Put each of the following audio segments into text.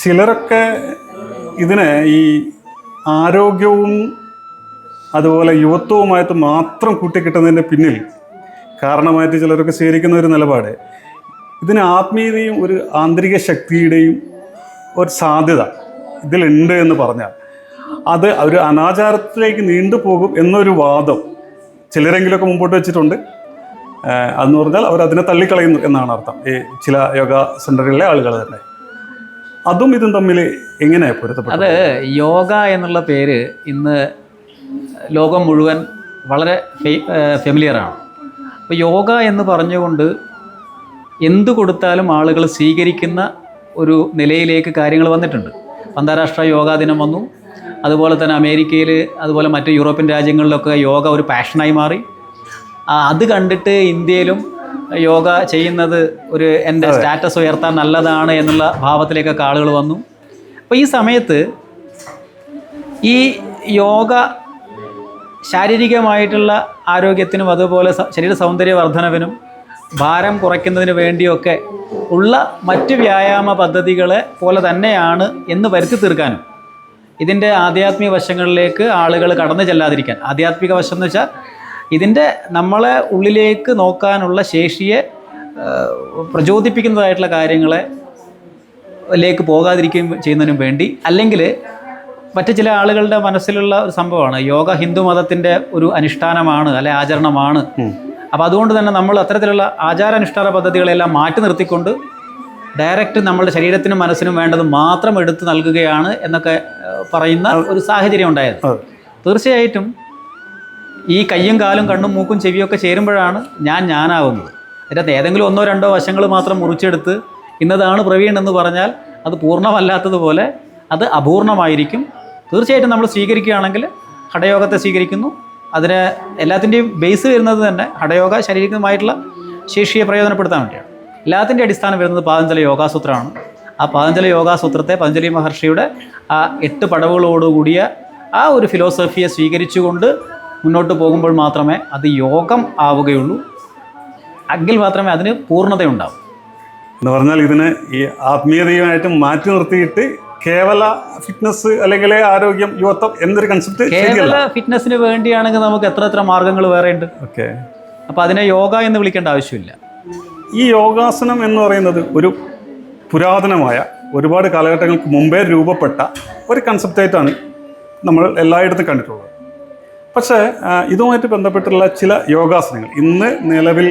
ചിലരൊക്കെ ഇതിനെ ഈ ആരോഗ്യവും അതുപോലെ യുവത്വവുമായിട്ട് മാത്രം കൂട്ടിക്കിട്ടുന്നതിൻ്റെ പിന്നിൽ കാരണമായിട്ട് ചിലരൊക്കെ സ്വീകരിക്കുന്ന ഒരു നിലപാട്, ഇതിന് ആത്മീയതയും ഒരു ആന്തരിക ശക്തിയുടെയും ഒരു സാധ്യത ഇതിലുണ്ട് എന്ന് പറഞ്ഞാൽ അത് ഒരു അനാചാരത്തിലേക്ക് നീണ്ടുപോകും എന്നൊരു വാദം ചിലരെങ്കിലുമൊക്കെ മുമ്പോട്ട് വെച്ചിട്ടുണ്ട്. അതെന്ന് പറഞ്ഞാൽ അവരതിനെ തള്ളിക്കളയുന്നു എന്നാണ് അർത്ഥം, ഈ ചില യോഗ സെൻ്ററുകളിലെ ആളുകൾ തന്നെ. അതും ഇതും തമ്മിൽ എങ്ങനെയാണ് പൊരുത്തപ്പെട്ടത്? അത് യോഗ എന്നുള്ള പേര് ഇന്ന് ലോകം മുഴുവൻ വളരെ ഫെമിലിയറാണ്. അപ്പോൾ യോഗ എന്ന് പറഞ്ഞുകൊണ്ട് എന്തു കൊടുത്താലും ആളുകൾ സ്വീകരിക്കുന്ന ഒരു നിലയിലേക്ക് കാര്യങ്ങൾ വന്നിട്ടുണ്ട്. അന്താരാഷ്ട്ര യോഗാ ദിനം വന്നു. അതുപോലെ തന്നെ അമേരിക്കയിൽ, അതുപോലെ മറ്റ് യൂറോപ്യൻ രാജ്യങ്ങളിലൊക്കെ യോഗ ഒരു പാഷനായി മാറി. അത് കണ്ടിട്ട് ഇന്ത്യയിലും യോഗ ചെയ്യുന്നത് ഒരു എൻ്റെ സ്റ്റാറ്റസ് ഉയർത്താൻ നല്ലതാണ് എന്നുള്ള ഭാവത്തിലേക്കൊക്കെ ആളുകൾ വന്നു. അപ്പോൾ ഈ സമയത്ത് ഈ യോഗ ശാരീരികമായിട്ടുള്ള ആരോഗ്യത്തിനും അതുപോലെ ശരീര സൗന്ദര്യ വർധനവിനും ഭാരം കുറയ്ക്കുന്നതിന് വേണ്ടിയൊക്കെ ഉള്ള മറ്റ് വ്യായാമ പദ്ധതികളെ പോലെ തന്നെയാണ് എന്ന് വരുത്തി തീർക്കാനും ഇതിൻ്റെ ആധ്യാത്മിക വശങ്ങളിലേക്ക് ആളുകൾ കടന്നു ചെല്ലാതിരിക്കാൻ, ആധ്യാത്മിക വശം എന്ന് വെച്ചാൽ ഇതിൻ്റെ നമ്മളെ ഉള്ളിലേക്ക് നോക്കാനുള്ള ശേഷിയെ പ്രചോദിപ്പിക്കുന്നതായിട്ടുള്ള കാര്യങ്ങളെ ലേക്ക് പോകാതിരിക്കുകയും ചെയ്യുന്നതിനും വേണ്ടി, അല്ലെങ്കിൽ മറ്റു ചില ആളുകളുടെ മനസ്സിലുള്ള ഒരു സംഭവമാണ് യോഗ ഹിന്ദു മതത്തിൻ്റെ ഒരു അനുഷ്ഠാനമാണ്, അല്ലെ ആചരണമാണ്. അപ്പോൾ അതുകൊണ്ട് തന്നെ നമ്മൾ അത്തരത്തിലുള്ള ആചാരാനുഷ്ഠാന പദ്ധതികളെല്ലാം മാറ്റി നിർത്തിക്കൊണ്ട് ഡയറക്റ്റ് നമ്മളുടെ ശരീരത്തിനും മനസ്സിനും വേണ്ടത് മാത്രം എടുത്ത് നൽകുകയാണ് എന്നൊക്കെ പറയുന്ന ഒരു സാഹചര്യം ഉണ്ടായത്. തീർച്ചയായിട്ടും ഈ കയ്യും കാലും കണ്ണും മൂക്കും ചെവിയൊക്കെ ചേരുമ്പോഴാണ് ഞാനാവുന്നത്. അതിനകത്ത് ഏതെങ്കിലും ഒന്നോ രണ്ടോ വശങ്ങൾ മാത്രം മുറിച്ചെടുത്ത് ഇന്നതാണ് പ്രവീൺ എന്ന് പറഞ്ഞാൽ അത് പൂർണ്ണമല്ലാത്തതുപോലെ അത് അപൂർണമായിരിക്കും. തീർച്ചയായിട്ടും നമ്മൾ സ്വീകരിക്കുകയാണെങ്കിൽ ഹഠയോഗത്തെ സ്വീകരിക്കുന്നു. അതിന് എല്ലാത്തിൻ്റെയും ബേസ് വരുന്നത് തന്നെ ഹഠയോഗ ശാരീരികമായിട്ടുള്ള ശേഷിയെ പ്രയോജനപ്പെടുത്താൻ വേണ്ടിയാണ്. എല്ലാത്തിൻ്റെ അടിസ്ഥാനം വരുന്നത് പാതഞ്ജലി യോഗാസൂത്രമാണ്. ആ പാതഞ്ജലി യോഗാസൂത്രത്തെ പതഞ്ജലി മഹർഷിയുടെ ആ 8 പടവുകളോടുകൂടിയ ആ ഒരു ഫിലോസഫിയെ സ്വീകരിച്ചുകൊണ്ട് മുന്നോട്ട് പോകുമ്പോൾ മാത്രമേ അത് യോഗം ആവുകയുള്ളൂ. എങ്കിൽ മാത്രമേ അതിന് പൂർണ്ണതയുണ്ടാവൂ. എന്ന് പറഞ്ഞാൽ ഇതിന് ഈ ആത്മീയതയുമായിട്ട് മാറ്റി നിർത്തിയിട്ട് കേവല ഫിറ്റ്നസ് അല്ലെങ്കിൽ ആരോഗ്യം, യുവത്വം എന്നൊരു കൺസെപ്റ്റ് കേവല ഫിറ്റ്നസ്സിന് വേണ്ടിയാണെങ്കിൽ നമുക്ക് എത്ര മാർഗങ്ങൾ വേറെ ഉണ്ട്. ഓക്കെ, അപ്പോൾ അതിനെ യോഗ എന്ന് വിളിക്കേണ്ട ആവശ്യമില്ല. ഈ യോഗാസനം എന്ന് പറയുന്നത് ഒരു പുരാതനമായ ഒരുപാട് കാലഘട്ടങ്ങൾക്ക് മുമ്പേ രൂപപ്പെട്ട ഒരു കൺസെപ്റ്റായിട്ടാണ് നമ്മൾ എല്ലായിടത്തും കണ്ടിട്ടുള്ളത്. പക്ഷേ ഇതുമായിട്ട് ബന്ധപ്പെട്ടുള്ള ചില യോഗാസനങ്ങൾ ഇന്ന് നിലവിൽ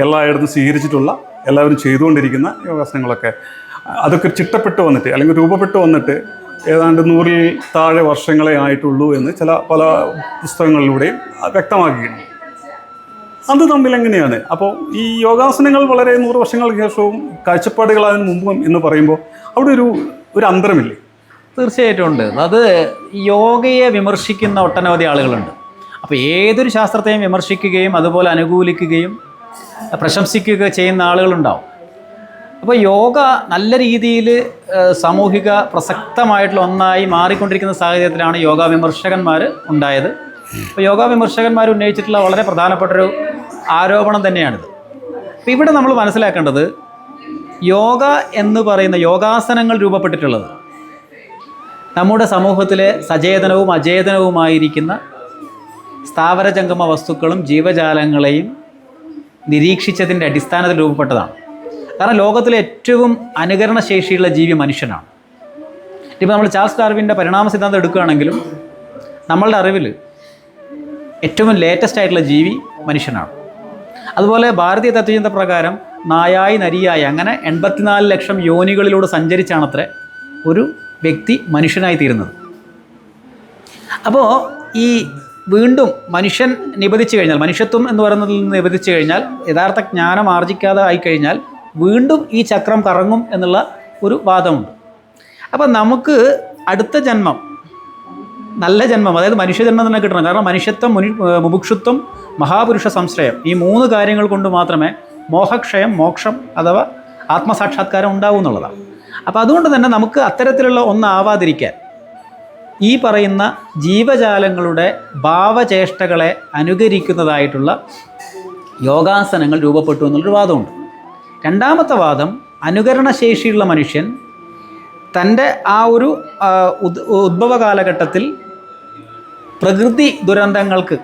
എല്ലായിടത്തും സ്വീകരിച്ചിട്ടുള്ള, എല്ലാവരും ചെയ്തുകൊണ്ടിരിക്കുന്ന യോഗാസനങ്ങളൊക്കെ അതൊക്കെ ചിട്ടപ്പെട്ട് വന്നിട്ട് അല്ലെങ്കിൽ രൂപപ്പെട്ട് വന്നിട്ട് ഏതാണ്ട് 100-ൽ താഴെ വർഷങ്ങളെ ആയിട്ടുള്ളൂ എന്ന് പല പുസ്തകങ്ങളിലൂടെയും വ്യക്തമാക്കുകയാണ്. അത് തമ്മിൽ എങ്ങനെയാണ്? അപ്പോൾ ഈ യോഗാസനങ്ങൾ വളരെ 100 വർഷങ്ങൾക്ക് ശേഷവും കാഴ്ചപ്പാടുകൾ അതിന് മുമ്പും എന്ന് പറയുമ്പോൾ അവിടെ ഒരു അന്തരമില്ലേ? തീർച്ചയായിട്ടും ഉണ്ട്. അത് യോഗയെ വിമർശിക്കുന്ന ഒട്ടനവധി ആളുകളുണ്ട്. അപ്പോൾ ഏതൊരു ശാസ്ത്രത്തെയും വിമർശിക്കുകയും അതുപോലെ അനുകൂലിക്കുകയും പ്രശംസിക്കുകയും ചെയ്യുന്ന ആളുകളുണ്ടാവും. അപ്പോൾ യോഗ നല്ല രീതിയിൽ സാമൂഹിക പ്രസക്തമായിട്ടുള്ള ഒന്നായി മാറിക്കൊണ്ടിരിക്കുന്ന സാഹചര്യത്തിലാണ് യോഗ വിമർശകന്മാർ ഉണ്ടായത്. അപ്പോൾ യോഗ വിമർശകന്മാർ ഉന്നയിച്ചിട്ടുള്ള വളരെ പ്രധാനപ്പെട്ടൊരു ആരോപണം തന്നെയാണിത്. അപ്പോൾ ഇവിടെ നമ്മൾ മനസ്സിലാക്കേണ്ടത് യോഗ എന്ന് പറയുന്ന യോഗാസനങ്ങൾ രൂപപ്പെട്ടിട്ടുള്ളത് നമ്മുടെ സമൂഹത്തിലെ സചേതനവും അചേതനവുമായിരിക്കുന്ന സ്ഥാവരജംഗമ വസ്തുക്കളും ജീവജാലങ്ങളെയും നിരീക്ഷിച്ചതിൻ്റെ അടിസ്ഥാനത്തിൽ രൂപപ്പെട്ടതാണ്. കാരണം ലോകത്തിലെ ഏറ്റവും അനുകരണശേഷിയുള്ള ജീവി മനുഷ്യനാണ്. ഇപ്പോൾ നമ്മൾ ചാൾസ് ഡാർവിൻ്റെ പരിണാമ സിദ്ധാന്തം എടുക്കുകയാണെങ്കിലും നമ്മളുടെ അറിവിൽ ഏറ്റവും ലേറ്റസ്റ്റ് ആയിട്ടുള്ള ജീവി മനുഷ്യനാണ്. അതുപോലെ ഭാരതീയ തത്വചിന്ത പ്രകാരം നായായി നരിയായി അങ്ങനെ 84 ലക്ഷം യോനികളിലൂടെ സഞ്ചരിച്ചാണത്രേ ഒരു വ്യക്തി മനുഷ്യനായി തീരുന്നത്. അപ്പോൾ ഈ വീണ്ടും മനുഷ്യൻ നിബന്ധിച്ചു കഴിഞ്ഞാൽ, മനുഷ്യത്വം എന്ന് പറയുന്നതിൽ നിന്ന് നിബന്ധിച്ചു കഴിഞ്ഞാൽ, യഥാർത്ഥ ജ്ഞാനം ആർജിക്കാതെ ആയിക്കഴിഞ്ഞാൽ വീണ്ടും ഈ ചക്രം കറങ്ങും എന്നുള്ള ഒരു വാദമുണ്ട്. അപ്പോൾ നമുക്ക് അടുത്ത ജന്മം, നല്ല ജന്മം, അതായത് മനുഷ്യജന്മം തന്നെ കിട്ടണം. കാരണം മനുഷ്യത്വം, മുമുക്ഷുത്വം, മഹാപുരുഷ സംശ്രയം, ഈ 3 കാര്യങ്ങൾ കൊണ്ട് മാത്രമേ മോഹക്ഷയം, മോക്ഷം അഥവാ ആത്മസാക്ഷാത്കാരം ഉണ്ടാവൂ എന്നുള്ളതാണ്. അപ്പോൾ അതുകൊണ്ട് തന്നെ നമുക്ക് അത്തരത്തിലുള്ള ഒന്നാവാതിരിക്കാൻ ഈ പറയുന്ന ജീവജാലങ്ങളുടെ ഭാവചേഷ്ടകളെ അനുകരിക്കുന്നതായിട്ടുള്ള യോഗാസനങ്ങൾ രൂപപ്പെട്ടു എന്നുള്ളൊരു വാദമുണ്ട്. രണ്ടാമത്തെ വാദം, അനുകരണശേഷിയുള്ള മനുഷ്യൻ തൻ്റെ ആ ഒരു ഉദ്ഭവ കാലഘട്ടത്തിൽ പ്രകൃതി ദുരന്തങ്ങൾക്ക്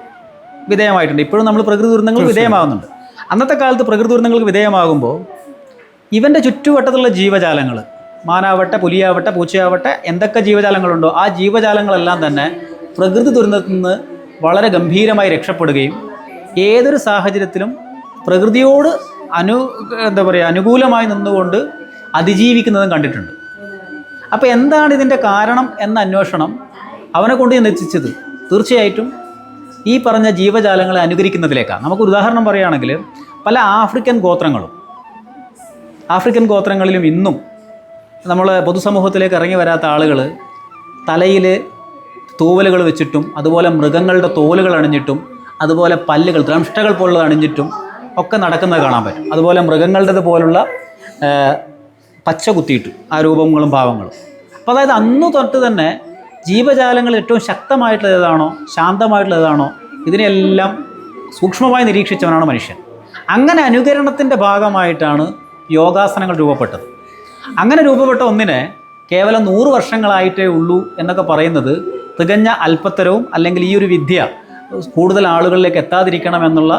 വിധേയമായിട്ടുണ്ട്. ഇപ്പോഴും നമ്മൾ പ്രകൃതി ദുരന്തങ്ങൾക്ക് വിധേയമാകുന്നുണ്ട്. അന്നത്തെ കാലത്ത് പ്രകൃതി ദുരന്തങ്ങൾക്ക് വിധേയമാകുമ്പോൾ ഇവൻ്റെ ചുറ്റുവട്ടത്തുള്ള ജീവജാലങ്ങൾ, മാനാവട്ടെ, പുലിയാവട്ടെ, പൂച്ചയാവട്ടെ, എന്തൊക്കെ ജീവജാലങ്ങളുണ്ടോ ആ ജീവജാലങ്ങളെല്ലാം തന്നെ പ്രകൃതി ദുരന്തത്തിൽ നിന്ന് വളരെ ഗംഭീരമായി രക്ഷപ്പെടുകയും ഏതൊരു സാഹചര്യത്തിലും പ്രകൃതിയോട് അനുകൂലമായി നിന്നുകൊണ്ട് അതിജീവിക്കുന്നതും കണ്ടിട്ടുണ്ട്. അപ്പോൾ എന്താണ് ഇതിൻ്റെ കാരണം എന്ന അന്വേഷണം അവനെ കൊണ്ട് എത്തിച്ചത് തീർച്ചയായിട്ടും ഈ പറഞ്ഞ ജീവജാലങ്ങളെ അനുകരിക്കുന്നതിലേക്കാണ്. നമുക്കൊരു ഉദാഹരണം പറയുകയാണെങ്കിൽ പല ആഫ്രിക്കൻ ഗോത്രങ്ങളിലും ഇന്നും നമ്മൾ പൊതുസമൂഹത്തിലേക്ക് ഇറങ്ങി വരാത്ത ആളുകൾ തലയിൽ തൂവലുകൾ വെച്ചിട്ടും അതുപോലെ മൃഗങ്ങളുടെ തോലുകൾ അണിഞ്ഞിട്ടും അതുപോലെ പല്ലുകൾ ദ്രംഷ്ടകൾ പോലുള്ളത് അണിഞ്ഞിട്ടും ഒക്കെ നടക്കുന്നത് കാണാൻ പറ്റും. അതുപോലെ മൃഗങ്ങളുടേത് പോലുള്ള പച്ച കുത്തിയിട്ട് ആ രൂപങ്ങളും ഭാവങ്ങളും. അപ്പോൾ അതായത് അന്ന് തൊട്ട് തന്നെ ജീവജാലങ്ങൾ ഏറ്റവും ശക്തമായിട്ടുള്ള ഏതാണോ, ശാന്തമായിട്ടുള്ള ഏതാണോ, ഇതിനെല്ലാം സൂക്ഷ്മമായി നിരീക്ഷിച്ചവനാണ് മനുഷ്യൻ. അങ്ങനെ അനുകരണത്തിൻ്റെ ഭാഗമായിട്ടാണ് യോഗാസനങ്ങൾ രൂപപ്പെട്ടത്. അങ്ങനെ രൂപപ്പെട്ട ഒന്നിനെ കേവലം 100 വർഷങ്ങളായിട്ടേ ഉള്ളൂ എന്നൊക്കെ പറയുന്നത് തികഞ്ഞ അല്പത്തരവും അല്ലെങ്കിൽ ഈ ഒരു വിദ്യ കൂടുതൽ ആളുകളിലേക്ക് എത്താതിരിക്കണം എന്നുള്ള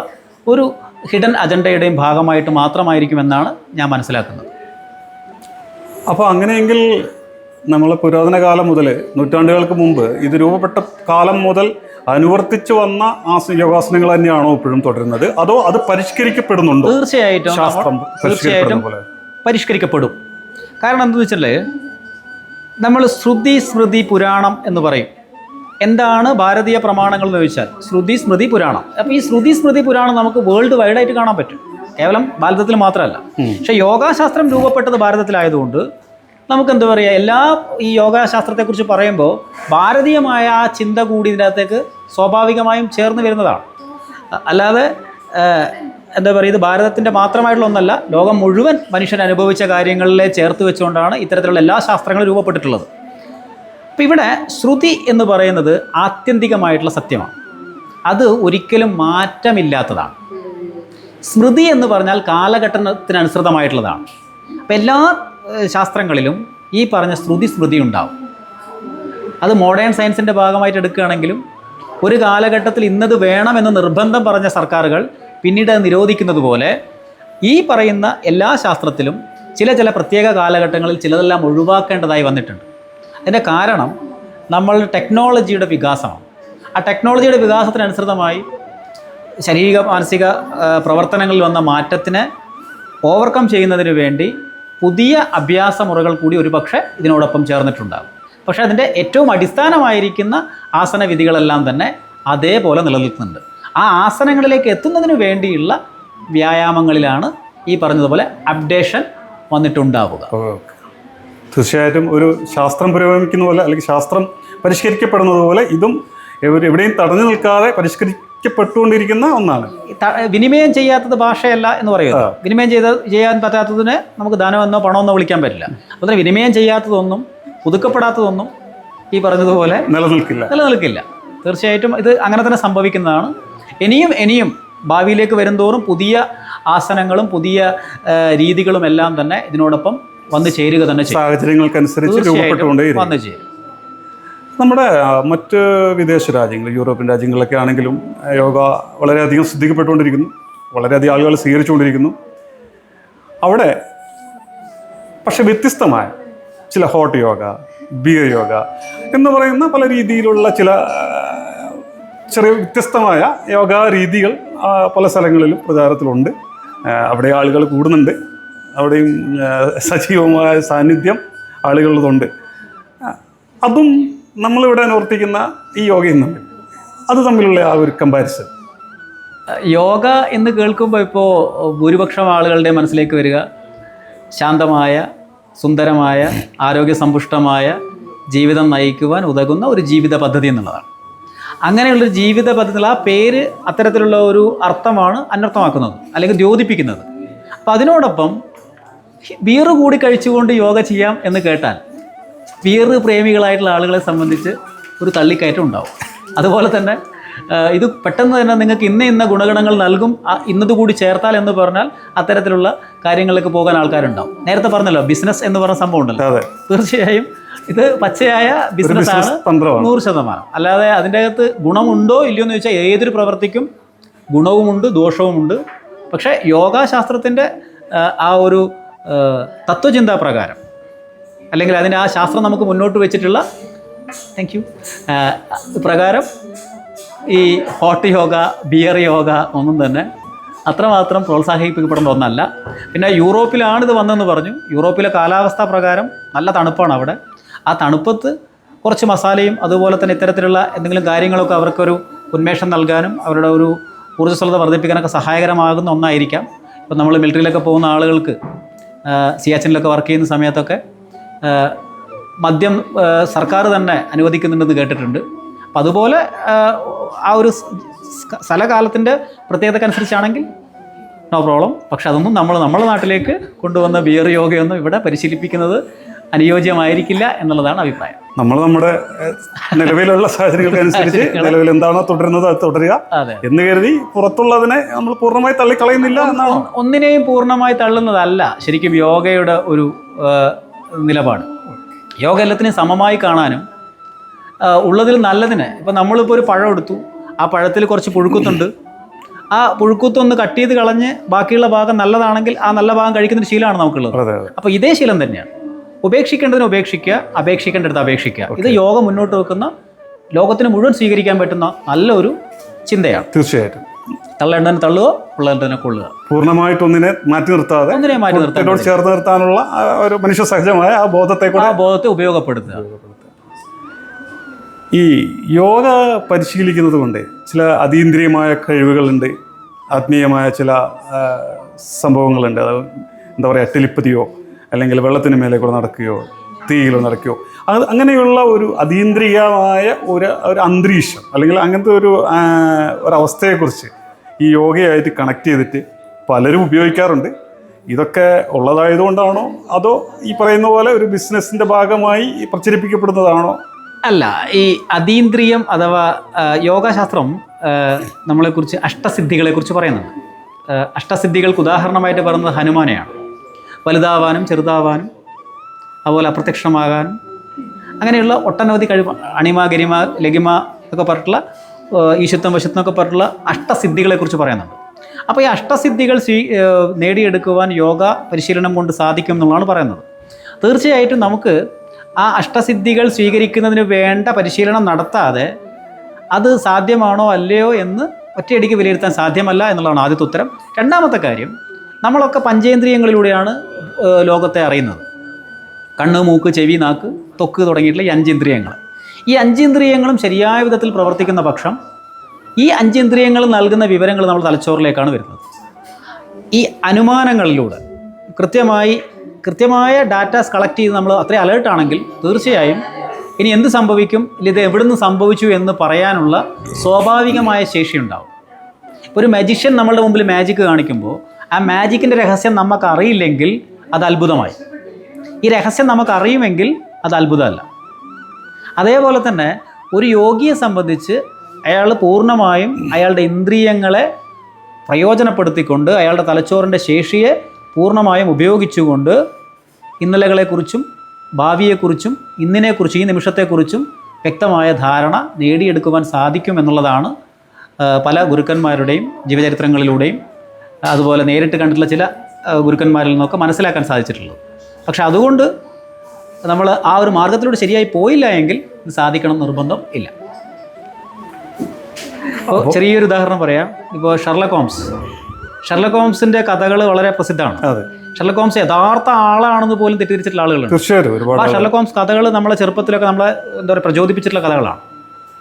ഒരു ഹിഡൻ അജണ്ടയുടെയും ഭാഗമായിട്ട് മാത്രമായിരിക്കുമെന്നാണ് ഞാൻ മനസ്സിലാക്കുന്നത്. അപ്പോൾ അങ്ങനെയെങ്കിൽ നമ്മൾ പുരാതന കാലം മുതൽ, നൂറ്റാണ്ടുകൾക്ക് മുമ്പ് ഇത് രൂപപ്പെട്ട കാലം മുതൽ അനുവർത്തിച്ചു വന്ന യോഗാസനങ്ങൾ തന്നെയാണോ ഇപ്പോഴും തുടരുന്നത്, അതോ അത് പരിഷ്കരിക്കപ്പെടുന്നുണ്ടോ? തീർച്ചയായിട്ടും പരിഷ്കരിക്കപ്പെടും. കാരണം എന്താണെന്ന് വെച്ചാൽ നമ്മൾ ശ്രുതി സ്മൃതി പുരാണം എന്ന് പറയും. എന്താണ് ഭാരതീയ പ്രമാണങ്ങൾ എന്ന് ചോദിച്ചാൽ ശ്രുതി സ്മൃതി പുരാണം. അപ്പോൾ ഈ ശ്രുതി സ്മൃതി പുരാണം നമുക്ക് വേൾഡ് വൈഡായിട്ട് കാണാൻ പറ്റും, കേവലം ഭാരതത്തിൽ മാത്രമല്ല. പക്ഷേ യോഗാശാസ്ത്രം രൂപപ്പെട്ടത് ഭാരതത്തിലായതുകൊണ്ട് നമുക്ക് എന്താ പറയുക, എല്ലാ ഈ യോഗാശാസ്ത്രത്തെക്കുറിച്ച് പറയുമ്പോൾ ഭാരതീയമായ ആ ചിന്ത കൂടി ഇതിനകത്തേക്ക് സ്വാഭാവികമായും ചേർന്ന് വരുന്നതാണ്. അല്ലാതെ എന്താ പറയുക, ഇത് ഭാരതത്തിൻ്റെ മാത്രമായിട്ടുള്ള ഒന്നല്ല, ലോകം മുഴുവൻ മനുഷ്യൻ അനുഭവിച്ച കാര്യങ്ങളിലെ ചേർത്ത് വെച്ചുകൊണ്ടാണ് ഇത്തരത്തിലുള്ള എല്ലാ ശാസ്ത്രങ്ങളും രൂപപ്പെട്ടിട്ടുള്ളത്. അപ്പോൾ ഇവിടെ ശ്രുതി എന്ന് പറയുന്നത് ആത്യന്തികമായിട്ടുള്ള സത്യമാണ്, അത് ഒരിക്കലും മാറ്റമില്ലാത്തതാണ്. സ്മൃതി എന്ന് പറഞ്ഞാൽ കാലഘട്ടത്തിനനുസൃതമായിട്ടുള്ളതാണ്. അപ്പോൾ എല്ലാ ശാസ്ത്രങ്ങളിലും ഈ പറഞ്ഞ സ്മൃതി ഉണ്ടാവും. അത് മോഡേൺ സയൻസിൻ്റെ ഭാഗമായിട്ട് എടുക്കുകയാണെങ്കിലും ഒരു കാലഘട്ടത്തിൽ ഇന്നത് വേണമെന്ന് നിർബന്ധം പറഞ്ഞ സർക്കാരുകൾ പിന്നീട് അത് നിരോധിക്കുന്നത് പോലെ ഈ പറയുന്ന എല്ലാ ശാസ്ത്രത്തിലും ചില പ്രത്യേക കാലഘട്ടങ്ങളിൽ ചിലതെല്ലാം ഒഴിവാക്കേണ്ടതായി വന്നിട്ടുണ്ട്. അതിൻ്റെ കാരണം നമ്മളുടെ ടെക്നോളജിയുടെ വികാസമാണ്. ആ ടെക്നോളജിയുടെ വികാസത്തിനനുസൃതമായി ശാരീരിക മാനസിക പ്രവർത്തനങ്ങളിൽ വന്ന മാറ്റത്തിനെ ഓവർകം ചെയ്യുന്നതിന് വേണ്ടി പുതിയ അഭ്യാസ മുറകൾ കൂടി ഒരുപക്ഷെ ഇതിനോടൊപ്പം ചേർന്നിട്ടുണ്ടാകും. പക്ഷേ അതിൻ്റെ ഏറ്റവും അടിസ്ഥാനമായിരിക്കുന്ന ആസനവിധികളെല്ലാം തന്നെ അതേപോലെ നിലനിൽക്കുന്നുണ്ട്. ആ ആസനങ്ങളിലേക്ക് എത്തുന്നതിന് വേണ്ടിയുള്ള വ്യായാമങ്ങളിലാണ് ഈ പറഞ്ഞതുപോലെ അപ്ഡേഷൻ വന്നിട്ടുണ്ടാവുക. തീർച്ചയായിട്ടും ഒരു ശാസ്ത്രം പുരോഗമിക്കുന്ന പോലെ അല്ലെങ്കിൽ ശാസ്ത്രം പരിഷ്കരിക്കപ്പെടുന്നത് പോലെ ഇതും എവിടെയും തടഞ്ഞു നിൽക്കാതെ പരിഷ്കരിക്കപ്പെട്ടുകൊണ്ടിരിക്കുന്ന ഒന്നാണ്. വിനിമയം ചെയ്യാത്തത് ഭാഷയല്ല എന്ന് പറയുന്നത്. വിനിമയം ചെയ്യാൻ പറ്റാത്തതിനെ നമുക്ക് ധനമെന്നോ പണമെന്നോ വിളിക്കാൻ പറ്റില്ല. അതുപോലെ വിനിമയം ചെയ്യാത്തതൊന്നും പുതുക്കപ്പെടാത്തതൊന്നും ഈ പറഞ്ഞതുപോലെ നിലനിൽക്കില്ല. തീർച്ചയായിട്ടും ഇത് അങ്ങനെ തന്നെ സംഭവിക്കുന്നതാണ്. ഇനിയും ഭാവിയിലേക്ക് വരുന്തോറും പുതിയ ആസനങ്ങളും പുതിയ രീതികളും എല്ലാം തന്നെ ഇതിനോടൊപ്പം വന്നു ചേരുക തന്നെ ചെയ്യും. സാഹചര്യങ്ങൾക്കനുസരിച്ച് രൂപപ്പെട്ടുകൊണ്ടേയിരിക്കും വന്നു ചേരും. നമ്മുടെ മറ്റ് വിദേശ രാജ്യങ്ങൾ, യൂറോപ്യൻ രാജ്യങ്ങളിലൊക്കെ ആണെങ്കിലും യോഗ വളരെയധികം ശ്രദ്ധിക്കപ്പെട്ടുകൊണ്ടിരിക്കുന്നു, വളരെയധികം ആളുകൾ സ്വീകരിച്ചുകൊണ്ടിരിക്കുന്നു. അവിടെ പക്ഷെ വ്യത്യസ്തമായ ചില ഹോട്ട് യോഗ, ബിയർ യോഗ എന്ന് പറയുന്ന പല രീതിയിലുള്ള ചില ചെറിയ വ്യത്യസ്തമായ യോഗ രീതികൾ പല സ്ഥലങ്ങളിലും പ്രചാരത്തിലുണ്ട്. അവിടെ ആളുകൾ കൂടുന്നുണ്ട്, അവിടെയും സജീവമായ സാന്നിധ്യം ആളുകളുണ്ട്. അതും നമ്മളിവിടെ അനുവർത്തിക്കുന്ന ഈ യോഗയും തമ്മിലുള്ള ആ ഒരു കമ്പാരിസൺ. യോഗ എന്ന് കേൾക്കുമ്പോൾ ഇപ്പോൾ ഭൂരിപക്ഷം ആളുകളുടെ മനസ്സിലേക്ക് വരിക ശാന്തമായ, സുന്ദരമായ, ആരോഗ്യസമ്പുഷ്ടമായ ജീവിതം നയിക്കുവാൻ ഉതകുന്ന ഒരു ജീവിത പദ്ധതി എന്നുള്ളതാണ്. അങ്ങനെയുള്ളൊരു ജീവിത പദ്ധതി, ആ പേര് അത്തരത്തിലുള്ള ഒരു അർത്ഥമാണ് അനർത്ഥമാക്കുന്നത് അല്ലെങ്കിൽ ദ്യോതിപ്പിക്കുന്നത്. അപ്പോൾ അതിനോടൊപ്പം ബിയർ കൂടി കഴിച്ചുകൊണ്ട് യോഗ ചെയ്യാം എന്ന് കേട്ടാൽ ബിയർ പ്രേമികളായിട്ടുള്ള ആളുകളെ സംബന്ധിച്ച് ഒരു തള്ളിക്കയറ്റം ഉണ്ടാവും. അതുപോലെ തന്നെ ഇത് പെട്ടെന്ന് തന്നെ നിങ്ങൾക്ക് ഇന്ന ഗുണഗണങ്ങൾ നൽകും, ഇന്നത് കൂടി ചേർത്താൽ എന്ന് പറഞ്ഞാൽ അത്തരത്തിലുള്ള കാര്യങ്ങളിലേക്ക് പോകാൻ ആൾക്കാരുണ്ടാവും. നേരത്തെ പറഞ്ഞല്ലോ ബിസിനസ് എന്ന് പറഞ്ഞ സംഭവം ഉണ്ടല്ലോ, തീർച്ചയായും ഇത് പച്ചയായ ബിസിനസ്സാണ് 100%. അല്ലാതെ അതിൻ്റെ അകത്ത് ഗുണമുണ്ടോ ഇല്ലയോ എന്ന് ചോദിച്ചാൽ ഏതൊരു പ്രവൃത്തിക്കും ഗുണവുമുണ്ട് ദോഷവുമുണ്ട്. പക്ഷേ യോഗാശാസ്ത്രത്തിൻ്റെ ആ ഒരു തത്വചിന്താ പ്രകാരം, അല്ലെങ്കിൽ അതിൻ്റെ ആ ശാസ്ത്രം നമുക്ക് മുന്നോട്ട് വെച്ചിട്ടുള്ള പ്രകാരം ഈ ഹോട്ട് യോഗ, ബിയർ യോഗ ഒന്നും തന്നെ അത്രമാത്രം പ്രോത്സാഹിപ്പിക്കപ്പെടേണ്ട ഒന്നല്ല. പിന്നെ യൂറോപ്പിലാണ് ഇത് വന്നതെന്ന് പറഞ്ഞു. യൂറോപ്പിലെ കാലാവസ്ഥ പ്രകാരം നല്ല തണുപ്പാണ് അവിടെ. ആ തണുപ്പത്ത് കുറച്ച് മസാലയും അതുപോലെ തന്നെ ഇത്തരത്തിലുള്ള എന്തെങ്കിലും കാര്യങ്ങളൊക്കെ അവർക്കൊരു ഉന്മേഷം നൽകാനും അവരുടെ ഒരു ഊർജ്ജസ്വലത വർദ്ധിപ്പിക്കാനൊക്കെ സഹായകരമാകുന്ന ഒന്നായിരിക്കാം. ഇപ്പം നമ്മൾ മിലിറ്ററിയിലൊക്കെ പോകുന്ന ആളുകൾക്ക്, സിയാച്ചിനിലൊക്കെ വർക്ക് ചെയ്യുന്ന സമയത്തൊക്കെ മദ്യം സർക്കാർ തന്നെ അനുവദിക്കുന്നുണ്ടെന്ന് കേട്ടിട്ടുണ്ട്. അപ്പം അതുപോലെ ആ ഒരു സ്ഥലകാലത്തിൻ്റെ പ്രത്യേകതക്കനുസരിച്ചാണെങ്കിൽ നോ പ്രോബ്ലം. പക്ഷെ അതൊന്നും നമ്മുടെ നാട്ടിലേക്ക് കൊണ്ടുവന്ന ബിയർ യോഗയൊന്നും ഇവിടെ പരിശീലിപ്പിക്കുന്നത് അനുയോജ്യമായിരിക്കില്ല എന്നുള്ളതാണ് അഭിപ്രായം. നമ്മുടെ നിലവിലുള്ള സാഹചര്യങ്ങൾക്കനുസരിച്ച് നിലവിൽ എന്താണോ തുടരുന്നത് അത് തുടരുക എന്ന് കരുതി പുറത്തുള്ളതിനെ നമ്മൾ പൂർണ്ണമായി തള്ളിക്കളയുന്നില്ല എന്നാണ്. ഒന്നിനെയും പൂർണ്ണമായി തള്ളുന്നതല്ല ശരിക്കും യോഗയുടെ ഒരു നിലപാട്. യോഗ എല്ലാത്തിനെയും സമമായി കാണാനും ഉള്ളതിൽ നല്ലതിനെ, ഇപ്പം നമ്മളിപ്പോൾ ഒരു പഴം എടുത്തു, ആ പഴത്തിൽ കുറച്ച് പുഴുക്കുത്തുണ്ട്, ആ പുഴുക്കുത്തൊന്ന് കട്ട് ചെയ്ത് കളഞ്ഞ് ബാക്കിയുള്ള ഭാഗം നല്ലതാണെങ്കിൽ ആ നല്ല ഭാഗം കഴിക്കുന്നൊരു ശീലമാണ് നമുക്കുള്ളത്. അപ്പോൾ ഇതേ ശീലം തന്നെയാണ്. ഉപേക്ഷിക്കേണ്ടതിന് ഉപേക്ഷിക്കുക, അപേക്ഷിക്കേണ്ടടുത്ത് അപേക്ഷിക്കുക. ഇത് യോഗ മുന്നോട്ട് വെക്കുന്ന ലോകത്തിന് മുഴുവൻ സ്വീകരിക്കാൻ പറ്റുന്ന നല്ലൊരു ചിന്തയാണ്. തീർച്ചയായിട്ടും. തള്ളേണ്ടതിനെ തള്ളുക, ഉള്ളതിനെ കൊള്ളുക. പൂർണ്ണമായിട്ട് ഒന്നിനെ മാറ്റി നിർത്താതെ ചേർത്ത് നിർത്താനുള്ള ഒരു മനുഷ്യ സഹജമായ ആ ബോധത്തെ ഉപയോഗപ്പെടുത്തുക. ഈ യോഗ പരിശീലിക്കുന്നത് കൊണ്ട് ചില അതീന്ദ്രിയമായ കഴിവുകളുണ്ട്, ആത്മീയമായ ചില സംഭവങ്ങളുണ്ട്. അത് എന്താ പറയുക, ടെലിപ്പതിയോ അല്ലെങ്കിൽ വെള്ളത്തിന് മേലെ കൂടെ നടക്കുകയോ തീയിലോ നടക്കുകയോ അങ്ങനെയുള്ള ഒരു അതീന്ദ്രിയമായ ഒരു അന്തരീക്ഷം അല്ലെങ്കിൽ അങ്ങനത്തെ ഒരവസ്ഥയെക്കുറിച്ച് ഈ യോഗയായിട്ട് കണക്ട് ചെയ്തിട്ട് പലരും ഉപയോഗിക്കാറുണ്ട്. ഇതൊക്കെ ഉള്ളതായതുകൊണ്ടാണോ അതോ ഈ പറയുന്ന പോലെ ഒരു ബിസിനസ്സിൻ്റെ ഭാഗമായി പ്രചരിപ്പിക്കപ്പെടുന്നതാണോ? അല്ല, ഈ അതീന്ദ്രിയം അഥവാ യോഗാശാസ്ത്രം നമ്മളെക്കുറിച്ച് അഷ്ടസിദ്ധികളെക്കുറിച്ച് പറയുന്നുണ്ട്. അഷ്ടസിദ്ധികൾക്ക് ഉദാഹരണമായിട്ട് പറയുന്നത് ഹനുമാനെയാണ്. വലുതാവാനും ചെറുതാവാനും അതുപോലെ അപ്രത്യക്ഷമാകാനും അങ്ങനെയുള്ള ഒട്ടനവധി കഴിവ്, അണിമ ഗരിമ ലഗിമ എന്നൊക്കെ പറഞ്ഞിട്ടുള്ള ഈശത്വം വശത്വം എന്നൊക്കെ പറഞ്ഞിട്ടുള്ള അഷ്ടസിദ്ധികളെക്കുറിച്ച് പറയുന്നുണ്ട്. അപ്പോൾ ഈ അഷ്ടസിദ്ധികൾ നേടിയെടുക്കുവാൻ യോഗ പരിശീലനം കൊണ്ട് സാധിക്കും എന്നുള്ളതാണ് പറയുന്നത്. തീർച്ചയായിട്ടും നമുക്ക് ആ അഷ്ടസിദ്ധികൾ സ്വീകരിക്കുന്നതിന് വേണ്ട പരിശീലനം നടത്താതെ അത് സാധ്യമാണോ അല്ലയോ എന്ന് ഒറ്റയടിക്ക് വിലയിരുത്താൻ സാധ്യമല്ല എന്നുള്ളതാണ് ആദ്യത്തെ ഉത്തരം. രണ്ടാമത്തെ കാര്യം, നമ്മളൊക്കെ പഞ്ചേന്ദ്രിയങ്ങളിലൂടെയാണ് ലോകത്തെ അറിയുന്നത്. കണ്ണ്, മൂക്ക്, ചെവി, നാക്ക്, ത്വക്ക് തുടങ്ങിയിട്ടുള്ള ഈ 5 ഇന്ദ്രിയങ്ങൾ. ഈ 5 ഇന്ദ്രിയങ്ങളും ശരിയായ വിധത്തിൽ പ്രവർത്തിക്കുന്ന പക്ഷം ഈ 5 ഇന്ദ്രിയങ്ങൾ നൽകുന്ന വിവരങ്ങൾ നമ്മുടെ തലച്ചോറിലേക്കാണ് വരുന്നത്. ഈ അനുമാനങ്ങളിലൂടെ കൃത്യമായ ഡാറ്റാസ് കളക്ട് ചെയ്ത് നമ്മൾ അത്രയും അലേർട്ടാണെങ്കിൽ തീർച്ചയായും ഇനി എന്ത് സംഭവിക്കും, ഇത് എവിടുന്ന് സംഭവിച്ചു എന്ന് പറയാനുള്ള സ്വാഭാവികമായ ശേഷിയുണ്ടാവും. ഒരു മജിഷ്യൻ നമ്മളുടെ മുമ്പിൽ മാജിക്ക് കാണിക്കുമ്പോൾ ആ മാജിക്കിൻ്റെ രഹസ്യം നമുക്ക് അറിയില്ലെങ്കിൽ അത് അത്ഭുതമായി. ഈ രഹസ്യം നമുക്ക് അറിയുമെങ്കിൽ അത് അത്ഭുതമല്ല. അതേപോലെ തന്നെ ഒരു യോഗിയെ സംബന്ധിച്ച് അയാൾ പൂർണ്ണമായും അയാളുടെ ഇന്ദ്രിയങ്ങളെ പ്രയോജനപ്പെടുത്തിക്കൊണ്ട് അയാളുടെ തലച്ചോറിൻ്റെ ശേഷിയെ പൂർണ്ണമായും ഉപയോഗിച്ചുകൊണ്ട് ഇന്നലകളെക്കുറിച്ചും ഭാവിയെക്കുറിച്ചും ഇന്നിനെക്കുറിച്ചും ഈ നിമിഷത്തെക്കുറിച്ചും വ്യക്തമായ ധാരണ നേടിയെടുക്കുവാൻ സാധിക്കും എന്നുള്ളതാണ് പല ഗുരുക്കന്മാരുടെയും ജീവചരിത്രങ്ങളിലൂടെയും അതുപോലെ നേരിട്ട് കണ്ടിട്ടുള്ള ചില ഗുരുക്കന്മാരിൽ നിന്നൊക്കെ മനസ്സിലാക്കാൻ സാധിച്ചിട്ടുള്ളത്. പക്ഷെ അതുകൊണ്ട് നമ്മൾ ആ ഒരു മാർഗത്തിലൂടെ ശരിയായി പോയില്ല എങ്കിൽ ഇത് സാധിക്കണം നിർബന്ധം ഇല്ല. അപ്പോൾ ചെറിയൊരു ഉദാഹരണം പറയാം. ഇപ്പോൾ ഷെർലക് ഹോംസിൻ്റെ കഥകൾ വളരെ പ്രസിദ്ധമാണ്. ഷെർലക് ഹോംസ് യഥാർത്ഥ ആളാണെന്ന് പോലും തെറ്റിദ്ധരിച്ചിട്ടുള്ള ആളുകളുണ്ട്. ആ ഷെർലക് ഹോംസ് കഥകൾ നമ്മളെ ചെറുപ്പത്തിലൊക്കെ നമ്മളെ പ്രചോദിപ്പിച്ചിട്ടുള്ള കഥകളാണ്.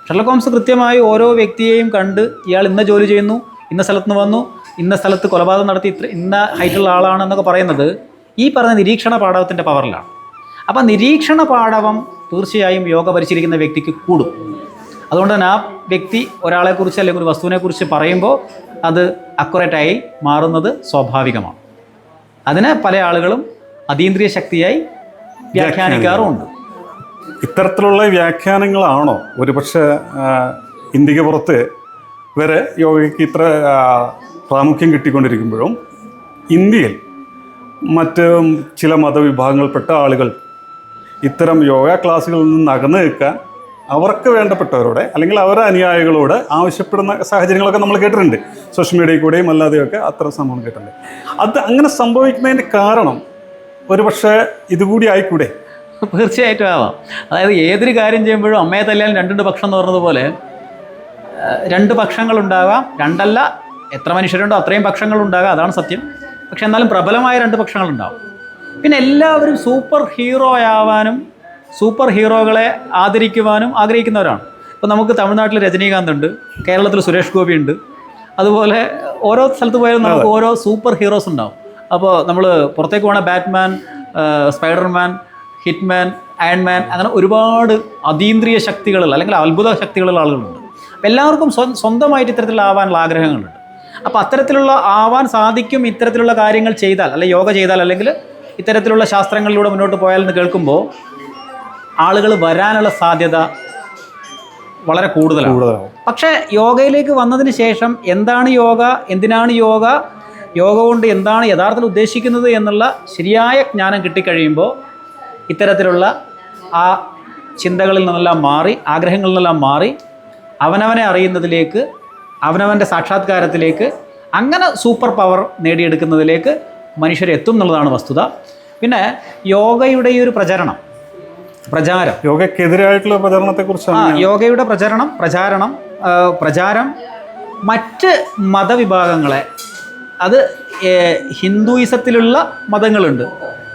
ഷെർലക് ഹോംസ് കൃത്യമായി ഓരോ വ്യക്തിയെയും കണ്ട് ഇയാൾ ഇന്ന ജോലി ചെയ്യുന്നു, ഇന്ന സ്ഥലത്ത് നിന്ന് വന്നു, ഇന്ന സ്ഥലത്ത് കൊലപാതകം നടത്തി, ഇന്ന ഹൈറ്റുള്ള ആളാണെന്നൊക്കെ പറയുന്നത് ഈ പറഞ്ഞ നിരീക്ഷണ പാടവത്തിൻ്റെ പവറിലാണ്. അപ്പം നിരീക്ഷണ പാടവം തീർച്ചയായും യോഗ പരിശീലിക്കുന്ന വ്യക്തിക്ക് കൂടും. അതുകൊണ്ട് തന്നെ ആ വ്യക്തി ഒരാളെക്കുറിച്ച് അല്ലെങ്കിൽ ഒരു വസ്തുവിനെക്കുറിച്ച് പറയുമ്പോൾ അത് അക്യുറേറ്റായി മാറുന്നത് സ്വാഭാവികമാണ്. അതിനെ പല ആളുകളും അതീന്ദ്രിയ ശക്തിയായി വ്യാഖ്യാനിക്കാറുമുണ്ട്. ഇത്തരത്തിലുള്ള വ്യാഖ്യാനങ്ങളാണോ ഒരുപക്ഷെ ഇന്ത്യക്ക് പുറത്ത് വരെ യോഗയ്ക്ക് ഇത്ര പ്രാമുഖ്യം കിട്ടിക്കൊണ്ടിരിക്കുമ്പോഴും ഇന്ത്യയിൽ മറ്റ് ചില മതവിഭാഗങ്ങളിൽപ്പെട്ട ആളുകൾ ഇത്തരം യോഗ ക്ലാസ്സുകളിൽ നിന്ന് അകന്നു നിൽക്കാൻ അവർക്ക് വേണ്ടപ്പെട്ടവരോട് അല്ലെങ്കിൽ അവരുടെ അനുയായികളോട് ആവശ്യപ്പെടുന്ന സാഹചര്യങ്ങളൊക്കെ നമ്മൾ കേട്ടിട്ടുണ്ട്. സോഷ്യൽ മീഡിയയിൽ കൂടെയും അല്ലാതെയൊക്കെ അത്തരം സംഭവം കേട്ടിട്ടുണ്ട്. അത് അങ്ങനെ സംഭവിക്കുന്നതിൻ്റെ കാരണം ഒരുപക്ഷെ ഇതുകൂടി ആയിക്കൂടെ? തീർച്ചയായിട്ടും ആവാം. അതായത് ഏതൊരു കാര്യം ചെയ്യുമ്പോഴും അമ്മയെ തല്ലാൻ രണ്ടുണ്ട് പക്ഷം എന്ന് പറഞ്ഞതുപോലെ രണ്ട് പക്ഷങ്ങളുണ്ടാകാം. രണ്ടല്ല, എത്ര മനുഷ്യരുണ്ടോ അത്രയും പക്ഷങ്ങളുണ്ടാകാം, അതാണ് സത്യം. പക്ഷെ എന്നാലും പ്രബലമായ രണ്ട് പക്ഷങ്ങളുണ്ടാവും. പിന്നെ എല്ലാവരും സൂപ്പർ ഹീറോ ആവാനും സൂപ്പർ ഹീറോകളെ ആദരിക്കുവാനും ആഗ്രഹിക്കുന്നവരാണ്. ഇപ്പോൾ നമുക്ക് തമിഴ്നാട്ടിൽ രജനീകാന്ത് ഉണ്ട്, കേരളത്തിൽ സുരേഷ് ഗോപി ഉണ്ട്. അതുപോലെ ഓരോ സ്ഥലത്ത് പോയാലും നമുക്ക് ഓരോ സൂപ്പർ ഹീറോസ് ഉണ്ടാവും. അപ്പോൾ നമ്മൾ പുറത്തേക്ക് പോകണ ബാറ്റ്മാൻ, സ്പൈഡർമാൻ, ഹിറ്റ്മാൻ, അയൺമാൻ, അങ്ങനെ ഒരുപാട് അതീന്ദ്രിയ ശക്തികളുള്ള അല്ലെങ്കിൽ അത്ഭുത ശക്തികളുള്ള ആളുകളുണ്ട്. അപ്പോൾ എല്ലാവർക്കും സ്വന്തമായിട്ട് ഇത്തരത്തിലാവാനുള്ള ആഗ്രഹങ്ങളുണ്ട്. അപ്പോൾ അത്തരത്തിലുള്ള ആവാൻ സാധിക്കും ഇത്തരത്തിലുള്ള കാര്യങ്ങൾ ചെയ്താൽ, അല്ലെങ്കിൽ യോഗ ചെയ്താൽ, അല്ലെങ്കിൽ ഇത്തരത്തിലുള്ള ശാസ്ത്രങ്ങളിലൂടെ മുന്നോട്ട് പോയാൽ എന്ന് കേൾക്കുമ്പോൾ ആളുകൾ വരാനുള്ള സാധ്യത വളരെ കൂടുതലാണ്. പക്ഷേ യോഗയിലേക്ക് വന്നതിന് ശേഷം എന്താണ് യോഗ, എന്തിനാണ് യോഗ, യോഗ കൊണ്ട് എന്താണ് യഥാർത്ഥത്തിൽ ഉദ്ദേശിക്കുന്നത് എന്നുള്ള ശരിയായ ജ്ഞാനം കിട്ടിക്കഴിയുമ്പോൾ ഇത്തരത്തിലുള്ള ആ ചിന്തകളിൽ നിന്നെല്ലാം മാറി, ആഗ്രഹങ്ങളിൽ നിന്നെല്ലാം മാറി അവനവനെ അറിയുന്നതിലേക്ക്, അവനവൻ്റെ സാക്ഷാത്കാരത്തിലേക്ക്, അങ്ങനെ സൂപ്പർ പവർ നേടിയെടുക്കുന്നതിലേക്ക് മനുഷ്യരെത്തും എന്നുള്ളതാണ് വസ്തുത. പിന്നെ യോഗയുടെ ഈ ഒരു പ്രചാരം, യോഗയ്ക്കെതിരായിട്ടുള്ള പ്രചാരണത്തെക്കുറിച്ചാണ്. യോഗയുടെ പ്രചാരം മറ്റ് മതവിഭാഗങ്ങളെ, അത് ഹിന്ദുയിസത്തിലുള്ള മതങ്ങളുണ്ട്,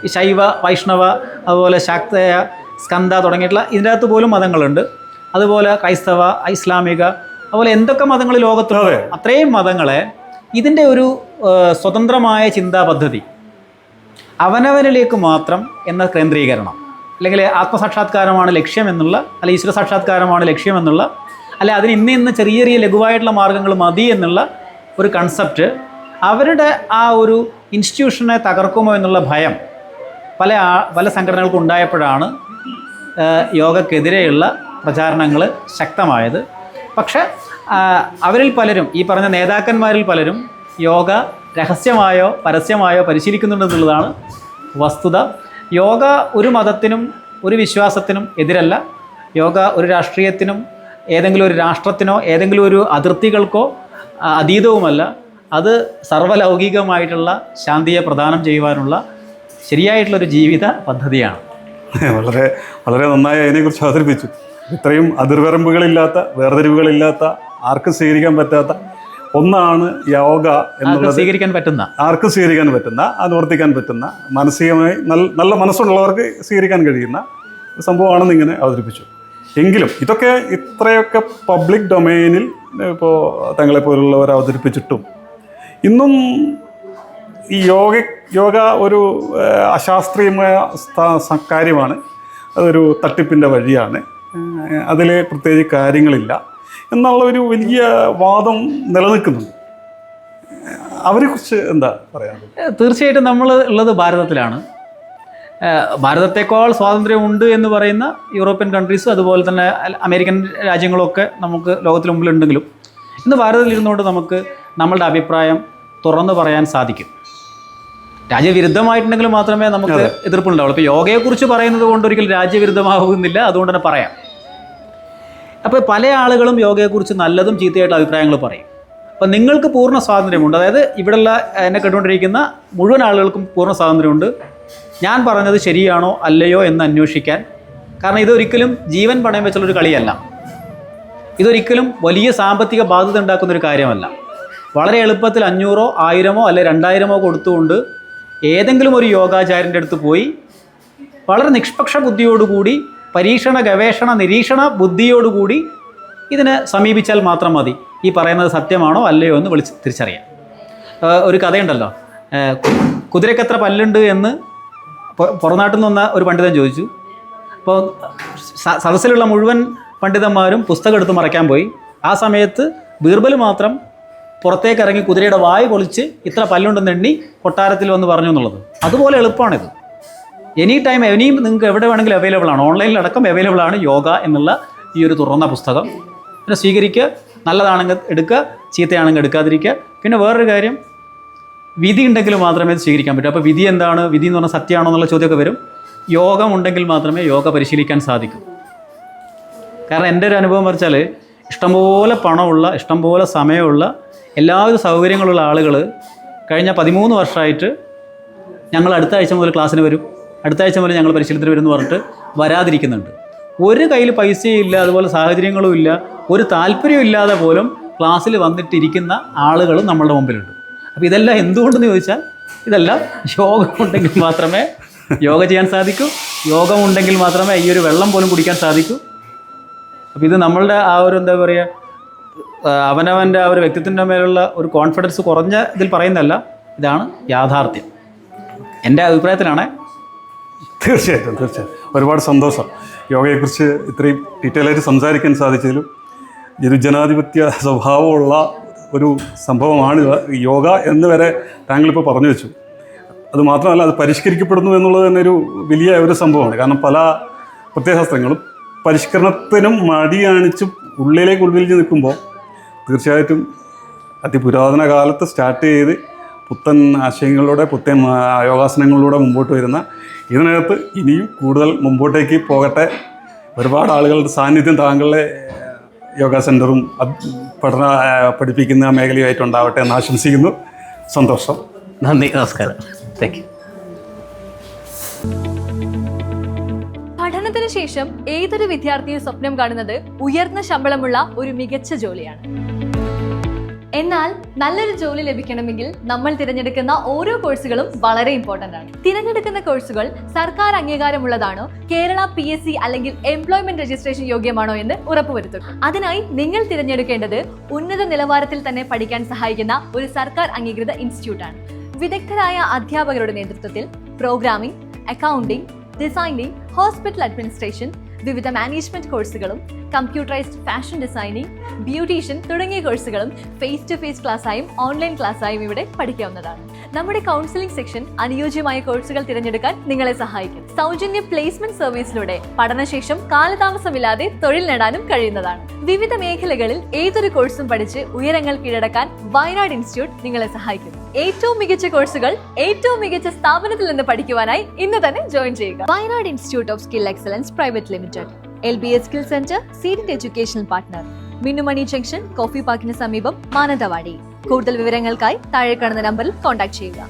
ഈ ശൈവ, വൈഷ്ണവ, അതുപോലെ ശാക്തേയ, സ്കന്ദ തുടങ്ങിയിട്ടുള്ള ഇതിൻ്റെ അകത്ത് പോലും മതങ്ങളുണ്ട്. അതുപോലെ ക്രൈസ്തവ, ഇസ്ലാമിക, അതുപോലെ എന്തൊക്കെ മതങ്ങൾ ലോകത്തുണ്ട് അത്രയും മതങ്ങളെ ഇതിൻ്റെ ഒരു സ്വതന്ത്രമായ ചിന്താ പദ്ധതി, അവനവനിലേക്ക് മാത്രം എന്ന കേന്ദ്രീകരണം, അല്ലെങ്കിൽ ആത്മസാക്ഷാത്കാരമാണ് ലക്ഷ്യമെന്നുള്ള, അല്ലെങ്കിൽ ഈശ്വര സാക്ഷാത്കാരമാണ് ലക്ഷ്യമെന്നുള്ള, അല്ലെ അതിന് ഇന്ന ചെറിയ ചെറിയ ലഘുവായിട്ടുള്ള മാർഗ്ഗങ്ങൾ മതി എന്നുള്ള ഒരു കൺസെപ്റ്റ് അവരുടെ ആ ഒരു ഇൻസ്റ്റിറ്റ്യൂഷനെ തകർക്കുമോ എന്നുള്ള ഭയം പല സംഘടനകൾക്കും ഉണ്ടായപ്പോഴാണ് യോഗക്കെതിരെയുള്ള പ്രചാരണങ്ങൾ ശക്തമായത്. പക്ഷേ അവരിൽ പലരും, ഈ പറഞ്ഞ നേതാക്കന്മാരിൽ പലരും യോഗ രഹസ്യമായോ പരസ്യമായോ പരിശീലിക്കുന്നുണ്ടെന്നുള്ളതാണ് വസ്തുത. യോഗ ഒരു മതത്തിനും ഒരു വിശ്വാസത്തിനും എതിരല്ല. യോഗ ഒരു രാഷ്ട്രീയത്തിനും ഏതെങ്കിലും ഒരു രാഷ്ട്രത്തിനോ ഏതെങ്കിലും ഒരു അതിർത്തികൾക്കോ അതീതവുമല്ല. അത് സർവ്വലൗകികമായിട്ടുള്ള ശാന്തിയെ പ്രദാനം ചെയ്യുവാനുള്ള ശരിയായിട്ടുള്ളൊരു ജീവിത പദ്ധതിയാണ്. വളരെ വളരെ നന്നായി അതിനെക്കുറിച്ച് അവതരിപ്പിച്ചു. ഇത്രയും അതിർവരമ്പുകളില്ലാത്ത, വേർതിരിവുകളില്ലാത്ത, ആർക്കും സ്വീകരിക്കാൻ പറ്റാത്ത ഒന്നാണ് യോഗ എന്നുള്ളത്. ആർക്കും സ്വീകരിക്കാൻ പറ്റുന്ന, അനുവർത്തിക്കാൻ പറ്റുന്ന, മാനസികമായി നല്ല മനസ്സുള്ളവർക്ക് സ്വീകരിക്കാൻ കഴിയുന്ന സംഭവമാണെന്ന് ഇങ്ങനെ അവതരിപ്പിച്ചു. എങ്കിലും ഇതൊക്കെ ഇത്രയൊക്കെ പബ്ലിക് ഡൊമൈനിൽ ഇപ്പോൾ തങ്ങളെപ്പോലുള്ളവർ അവതരിപ്പിച്ചിട്ടും ഇന്നും ഈ യോഗ ഒരു അശാസ്ത്രീയമായ കാര്യമാണ്, അതൊരു തട്ടിപ്പിൻ്റെ വഴിയാണ്, അതിൽ പ്രത്യേകിച്ച് കാര്യങ്ങളില്ല എന്നുള്ള ഒരു വലിയ വാദം നിലനിൽക്കുന്നുണ്ട്. അവരെക്കുറിച്ച് എന്താ പറയാനുള്ളത്? തീർച്ചയായിട്ടും നമ്മൾ ഉള്ളത് ഭാരതത്തിലാണ്. ഭാരതത്തെക്കാൾ സ്വാതന്ത്ര്യമുണ്ട് എന്ന് പറയുന്ന യൂറോപ്യൻ കൺട്രീസ്, അതുപോലെ തന്നെ അമേരിക്കൻ രാജ്യങ്ങളൊക്കെ നമുക്ക് ലോകത്തിൽ മുമ്പിലുണ്ടെങ്കിലും ഇന്ന് ഭാരതത്തിലിരുന്നുകൊണ്ട് നമുക്ക് നമ്മളുടെ അഭിപ്രായം തുറന്നു പറയാൻ സാധിക്കും. രാജ്യവിരുദ്ധമായിട്ടുണ്ടെങ്കിൽ മാത്രമേ നമുക്ക് എതിർപ്പുണ്ടാവുള്ളൂ. ഇപ്പോൾ യോഗയെക്കുറിച്ച് പറയുന്നത് കൊണ്ട് ഒരിക്കലും രാജ്യവിരുദ്ധമാകുന്നില്ല, അതുകൊണ്ട് തന്നെ പറയാം. അപ്പോൾ പല ആളുകളും യോഗയെക്കുറിച്ച് നല്ലതും ചീത്തയായിട്ടുള്ള അഭിപ്രായങ്ങൾ പറയും. അപ്പോൾ നിങ്ങൾക്ക് പൂർണ്ണ സ്വാതന്ത്ര്യമുണ്ട്, അതായത് ഇവിടെയുള്ള എന്നെ കേട്ടുകൊണ്ടിരിക്കുന്ന മുഴുവൻ ആളുകൾക്കും പൂർണ്ണ സ്വാതന്ത്ര്യമുണ്ട് ഞാൻ പറഞ്ഞത് ശരിയാണോ അല്ലയോ എന്ന് അന്വേഷിക്കാൻ. കാരണം ഇതൊരിക്കലും ജീവൻ പണയം വെച്ചുള്ളൊരു കളിയല്ല, ഇതൊരിക്കലും വലിയ സാമ്പത്തിക ബാധ്യത ഉണ്ടാക്കുന്നൊരു കാര്യമല്ല. വളരെ എളുപ്പത്തിൽ 500, 1000 അല്ലെ 2000 കൊടുത്തുകൊണ്ട് ഏതെങ്കിലും ഒരു യോഗാചാര്യൻ്റെ അടുത്ത് പോയി വളരെ നിഷ്പക്ഷ ബുദ്ധിയോടുകൂടി, പരീക്ഷണ ഗവേഷണ നിരീക്ഷണ ബുദ്ധിയോടുകൂടി ഇതിനെ സമീപിച്ചാൽ മാത്രം മതി ഈ പറയുന്നത് സത്യമാണോ അല്ലയോ എന്ന് തിരിച്ചറിയാം. ഒരു കഥയുണ്ടല്ലോ, കുതിരക്കെത്ര പല്ലുണ്ട് എന്ന് പുറനാട്ടിൽ നിന്ന് വന്ന ഒരു പണ്ഡിതൻ ചോദിച്ചു. അപ്പോൾ സദസ്സിലുള്ള മുഴുവൻ പണ്ഡിതന്മാരും പുസ്തകം എടുത്ത് മറയ്ക്കാൻ പോയി. ആ സമയത്ത് ബീർബൽ മാത്രം പുറത്തേക്ക് ഇറങ്ങി കുതിരയുടെ വായ് പൊളിച്ച് ഇത്ര പല്ലുണ്ടെന്ന് എണ്ണി കൊട്ടാരത്തിൽ വന്ന് പറഞ്ഞു എന്നുള്ളത്. അതുപോലെ എളുപ്പമാണിത്. എനി ടൈം നിങ്ങൾക്ക് എവിടെ വേണമെങ്കിലും അവൈലബിൾ ആണ്, ഓൺലൈനിലടക്കം അവൈലബിൾ ആണ് യോഗ എന്നുള്ള ഈ ഒരു തുറന്ന പുസ്തകം. പിന്നെ സ്വീകരിക്കുക, നല്ലതാണെങ്കിൽ എടുക്കുക, ചീത്തയാണെങ്കിൽ എടുക്കാതിരിക്കുക. പിന്നെ വേറൊരു കാര്യം, വിധി ഉണ്ടെങ്കിൽ മാത്രമേ ഇത് സ്വീകരിക്കാൻ പറ്റൂ. അപ്പോൾ വിധി എന്താണ്, വിധി എന്ന് പറഞ്ഞാൽ സത്യമാണോ എന്നുള്ള ചോദ്യമൊക്കെ വരും. യോഗം ഉണ്ടെങ്കിൽ മാത്രമേ യോഗ പരിശീലിക്കാൻ സാധിക്കൂ. കാരണം എൻ്റെ ഒരു അനുഭവം വെച്ചാൽ ഇഷ്ടംപോലെ പണമുള്ള, ഇഷ്ടംപോലെ സമയമുള്ള, എല്ലാവിധ സൗകര്യങ്ങളുള്ള ആളുകൾ കഴിഞ്ഞ 13 വർഷമായിട്ട് ഞങ്ങൾ അടുത്ത ആഴ്ച മുതൽ ക്ലാസ്സിന് വരും, അടുത്ത ആഴ്ച മുതൽ ഞങ്ങൾ പരിശീലനത്തിന് വരും എന്ന് പറഞ്ഞിട്ട് വരാതിരിക്കുന്നുണ്ട്. ഒരു കയ്യിൽ പൈസയും ഇല്ല, അതുപോലെ സാഹചര്യങ്ങളും ഇല്ല, ഒരു താല്പര്യവും ഇല്ലാതെ പോലും ക്ലാസ്സിൽ വന്നിട്ടിരിക്കുന്ന ആളുകളും നമ്മളുടെ മുമ്പിലുണ്ട്. അപ്പോൾ ഇതെല്ലാം എന്തുകൊണ്ടെന്ന് ചോദിച്ചാൽ, ഇതെല്ലാം യോഗം ഉണ്ടെങ്കിൽ മാത്രമേ യോഗ ചെയ്യാൻ സാധിക്കൂ, യോഗമുണ്ടെങ്കിൽ മാത്രമേ ഈ ഒരു വെള്ളം പോലും കുടിക്കാൻ സാധിക്കൂ. അപ്പോൾ ഇത് നമ്മളുടെ ആ ഒരു എന്താ പറയുക, അവനവൻ്റെ ആ ഒരു വ്യക്തിത്വത്തിൻ്റെ മേലുള്ള ഒരു കോൺഫിഡൻസ് കുറഞ്ഞ ഇതിൽ പറയുന്നതല്ല, ഇതാണ് യാഥാർത്ഥ്യം. എൻ്റെ അഭിപ്രായത്തിലാണ്. തീർച്ചയായിട്ടും ഒരുപാട് സന്തോഷം യോഗയെക്കുറിച്ച് ഇത്രയും ഡീറ്റെയിൽ ആയിട്ട് സംസാരിക്കാൻ സാധിച്ചതിലും. ഒരു ജനാധിപത്യ സ്വഭാവമുള്ള ഒരു സംഭവമാണ് യോഗ എന്ന് വരെ താങ്കളിപ്പോൾ പറഞ്ഞു വെച്ചു. അതുമാത്രമല്ല, അത് പരിഷ്കരിക്കപ്പെടുന്നു എന്നുള്ളത് തന്നെ ഒരു വലിയ ഒരു സംഭവമാണ്. കാരണം പല പ്രത്യയശാസ്ത്രങ്ങളും പരിഷ്കരണത്തിനും മടി കാണിച്ച് ഉള്ളിലേക്ക് നിൽക്കുമ്പോൾ തീർച്ചയായിട്ടും അതിപുരാതന കാലത്ത് സ്റ്റാർട്ട് ചെയ്ത് പുത്തൻ ആശയങ്ങളിലൂടെ, പുത്തൻ യോഗാസനങ്ങളിലൂടെ മുമ്പോട്ട് വരുന്ന ഇതിനകത്ത് ഇനിയും കൂടുതൽ മുമ്പോട്ടേക്ക് പോകട്ടെ. ഒരുപാട് ആളുകളുടെ സാന്നിധ്യം താങ്കളുടെ യോഗ സെൻറ്ററും പഠിപ്പിക്കുന്ന മേഖലയായിട്ടുണ്ടാവട്ടെ എന്ന് ആശംസിക്കുന്നു. സന്തോഷം. നന്ദി, നമസ്കാരം. Thank you. പഠനത്തിന് ശേഷം ഏതൊരു വിദ്യാർത്ഥിയും സ്വപ്നം കാണുന്നത് ഉയർന്ന ശമ്പളമുള്ള ഒരു മികച്ച ജോലിയാണ്. എന്നാൽ നല്ലൊരു ജോലി ലഭിക്കണമെങ്കിൽ നമ്മൾ തിരഞ്ഞെടുക്കുന്ന ഓരോ കോഴ്സുകളും വളരെ ഇമ്പോർട്ടൻ്റ് ആണ്. തിരഞ്ഞെടുക്കുന്ന കോഴ്സുകൾ സർക്കാർ അംഗീകാരമുള്ളതാണോ, കേരള PSC അല്ലെങ്കിൽ എംപ്ലോയ്മെന്റ് രജിസ്ട്രേഷൻ യോഗ്യമാണോ എന്ന് ഉറപ്പുവരുത്തുക. അതിനായി നിങ്ങൾ തിരഞ്ഞെടുക്കേണ്ടത് ഉന്നത നിലവാരത്തിൽ തന്നെ പഠിക്കാൻ സഹായിക്കുന്ന ഒരു സർക്കാർ അംഗീകൃത ഇൻസ്റ്റിറ്റ്യൂട്ടാണ്. വിദഗ്ധരായ അധ്യാപകരുടെ നേതൃത്വത്തിൽ programming, accounting, designing, hospital administration, വിവിധ മാനേജ്മെന്റ് കോഴ്സുകളും കമ്പ്യൂട്ടറൈസ്ഡ് ഫാഷൻ ഡിസൈനിങ്, ബ്യൂട്ടീഷ്യൻ തുടങ്ങിയ കോഴ്സുകളും ഫേസ് ടു ഫേസ് ക്ലാസ്സായും ഓൺലൈൻ ക്ലാസ്സായും ഇവിടെ പഠിക്കാവുന്നതാണ്. നമ്മുടെ കൗൺസിലിംഗ് സെക്ഷൻ അനുയോജ്യമായ കോഴ്സുകൾ തിരഞ്ഞെടുക്കാൻ നിങ്ങളെ സഹായിക്കും. സൗജന്യ പ്ലേസ്മെന്റ് സർവീസിലൂടെ പഠനശേഷം കാലതാമസമില്ലാതെ തൊഴിൽ നേടാനും കഴിയുന്നതാണ്. വിവിധ മേഖലകളിൽ ഏതൊരു കോഴ്സും പഠിച്ച് ഉയരങ്ങൾ കീഴടക്കാൻ വയനാട് ഇൻസ്റ്റിറ്റ്യൂട്ട് നിങ്ങളെ സഹായിക്കുന്നു. ഏറ്റവും മികച്ച കോഴ്സുകൾ ഏറ്റവും മികച്ച സ്ഥാപനത്തിൽ നിന്ന് പഠിക്കുവാനായി ഇന്ന് തന്നെ ജോയിൻ ചെയ്യുക. Wayanad institute of skill excellence private limited, LBS skill centre, CDIT educational partner, Minnumani junction, coffee പാർക്കിന് സമീപം, മാനന്തവാടി. കൂടുതൽ വിവരങ്ങൾക്കായി താഴെ കാണുന്ന നമ്പറിൽ കോൺടാക്ട് ചെയ്യുക.